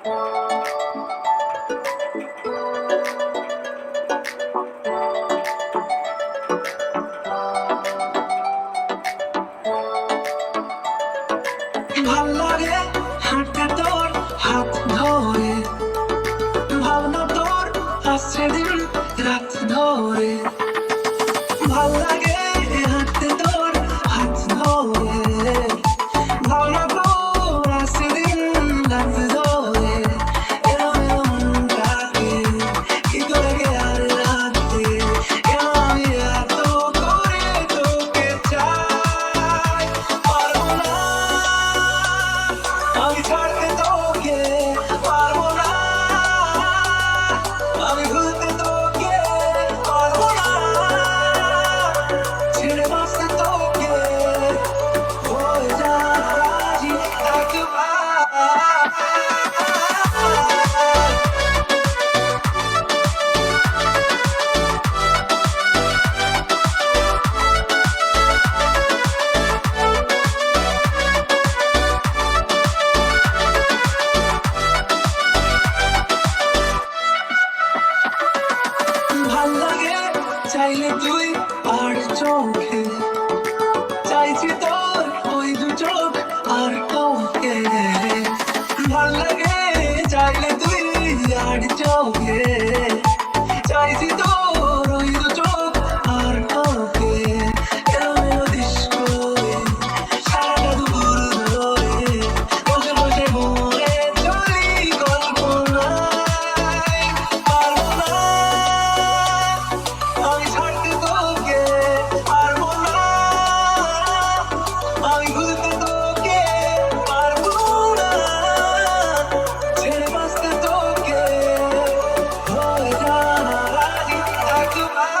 ভাল লাগে হাঁটতে তোর হাত ধরে, ভাবনা তোর আসছে দিন রাত ধরে। ভাল লাগে হাঁটতে তোর হাত ধরে, ভাবনা তোর আসছে দিন রাত ধরে। এরম এরমটাকে কি করে গেল রাতে, কেন আমি এত করে তোকে চাই। পারবো না আমি ছাড়তে তোকে, পারবো না আমি ভুলতে তোকে, পারবো না ছেড়ে বাঁচতে তোকে, হয়ে যা রাজি একবার। ভাল লাগে চাইলে তুই আর চোখে, চাইছি তোর ওই দু চোখ আর কাউকে। ভাল লাগে চাইলে তুই আর চোখে, চাইছি তোর ওই দু চোখ আর কাউকে। এরম এলো ডিস্কো সারাটা দুপুর ধরে, বসে বসে মরে চলি কল্পনায়। পারবো না আমি ছাড়তে তোকে, পারবো না আমি ভুলতে তোকে, পারবো না ছেড়ে বাঁচতে তোকে, হয়ে যা রাজি একবার।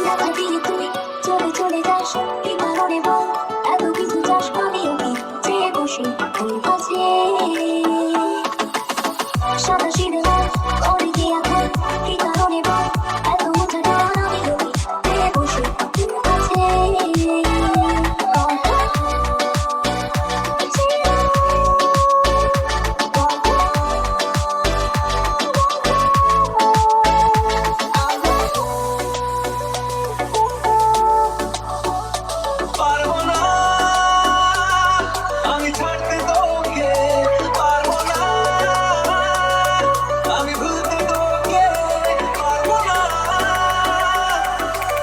দেখা দিয়ে তুই চলে চলে যাস, কি কারণে বল এত কিছু চাস, আমিও কি চেয়ে বসি তোর কাছে। সাদা সিধে লাল করে কি এখন, কি কারণে বল এত উঁচা ডান, আমিও কি চেয়ে বসি তোর কাছে। পারবো না আমি ছাড়তে তোকে, পারবো না আমি ভুলতে তোকে, পারবো না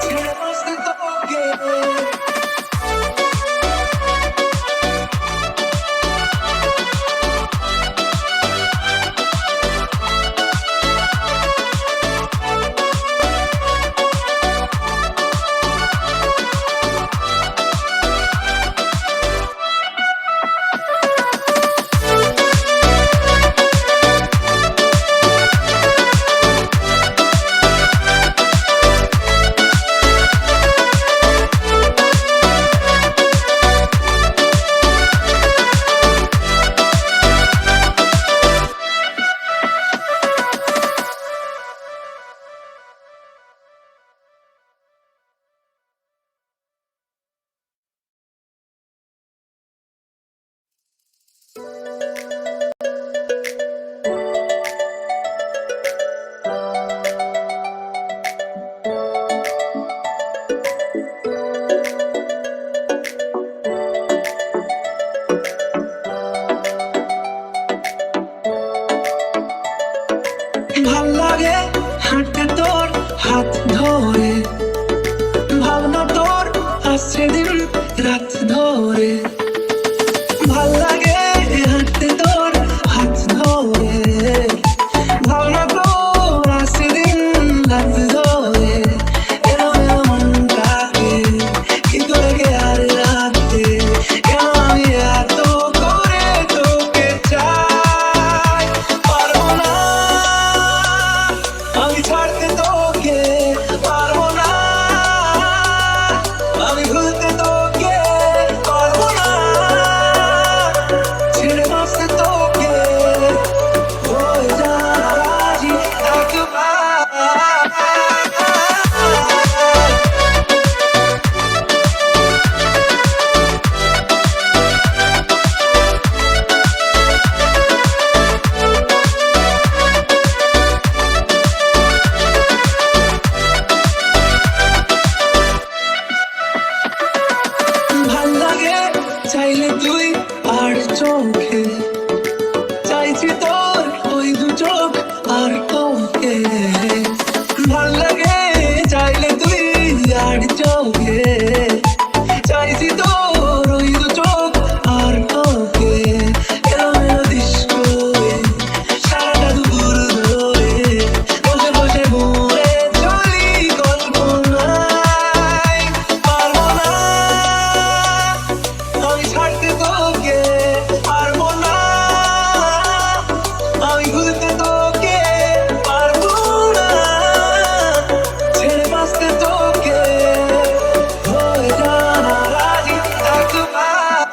ছেড়ে বাঁচতে তোকে। ভাল লাগে হাঁটতে তোর হাত ধরে, ভাবনা তোর আসছে দিন রাত ধরে। ভাল লাগে হাঁটতে তোর হাত ধরে, ভাবনা তোর আসছে দিন রাত ধরে। এরম এরমটাকে কি করে গেল রাতে, কেন আমি এত করে তোকে চাই। পারবো না আমি ছাড়তে তোকে, পারবো না আমি ভুলতে তোকে, চাইলে তুই আর চোখে চাইছি তোর ওই দু চোখ আর তোকে ভাল লাগে চাইলে তুই আর চোখে চাইছি তোর ওই দু চোখ আর তোকে এলোমেলো দৃশ্য সারাটা দুপুর ধরে বসে বসে মরে চলি কল্পনায় পারবো না আমি ছাড়তে তোকে পারবো না আমি ভুলতে তোকে পারবো না ছেড়ে বাঁচতে তোকে হয়ে জানা রাজি একবার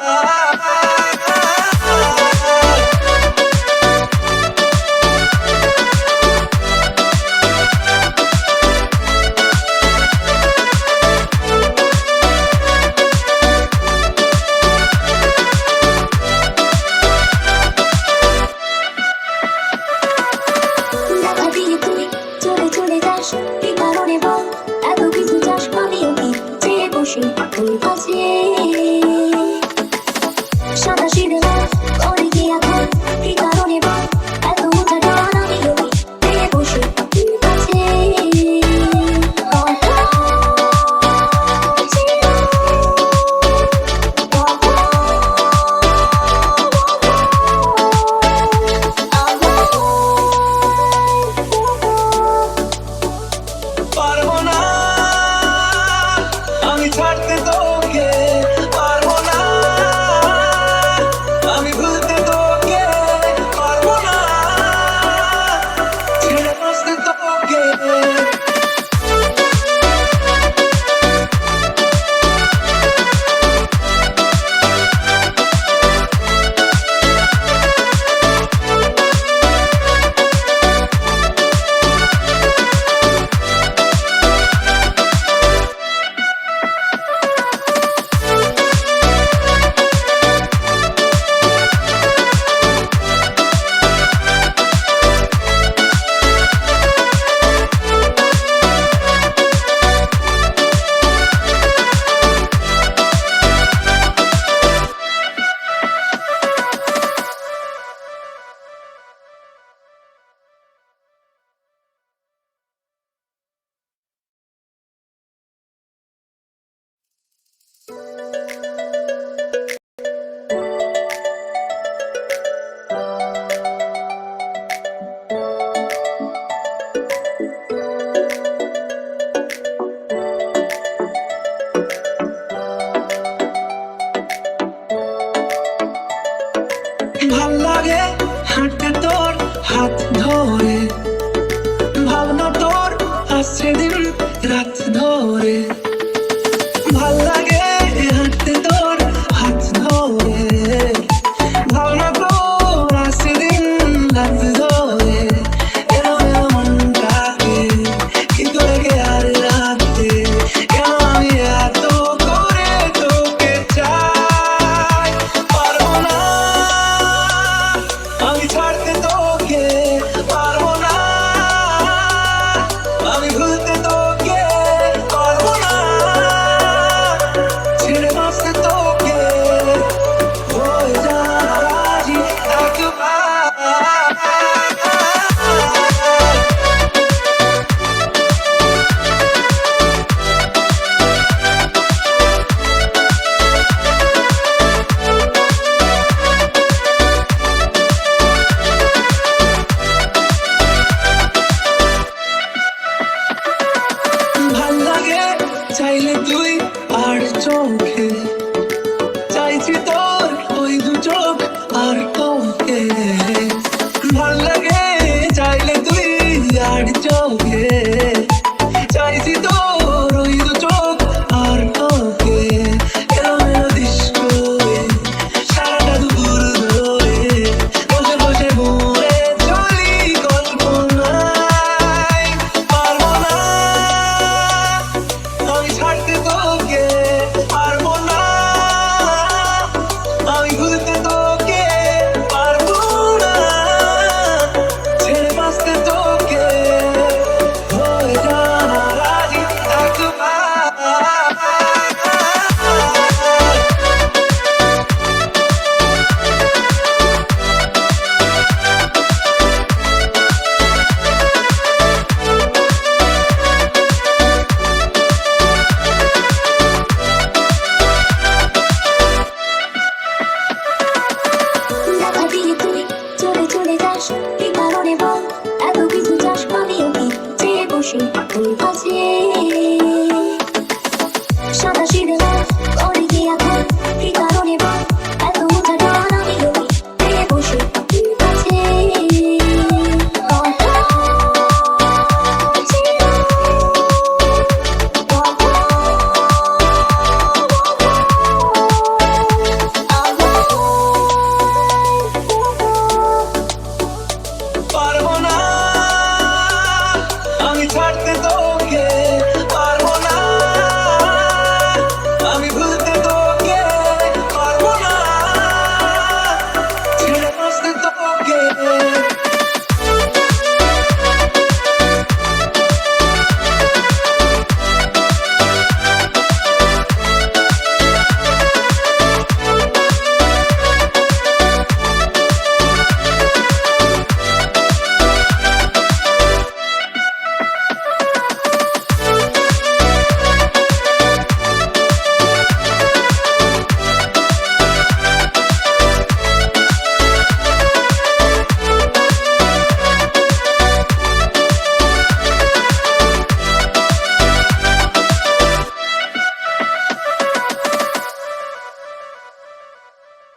দেখা দিয়ে তুই চলে চলে যাস কি কারণে বল এত কিছু চাস আমিও কি চেয়ে বসে তোর কাছে সাদা সিধা করে কি এখন কি কারণে বল এত উঁচা ডান আমিও কি চেয়ে বসে তোর কাছে পারবো না আমি ছাড়তে তোকে পারবো না আমি ভুলতে তোকে পারবো না ছেড়ে বাঁচতে তোকে ভাল লাগে হাঁটতে তোর হাত ধরে ভাবনা তোর আসছে দিন রাত ধরে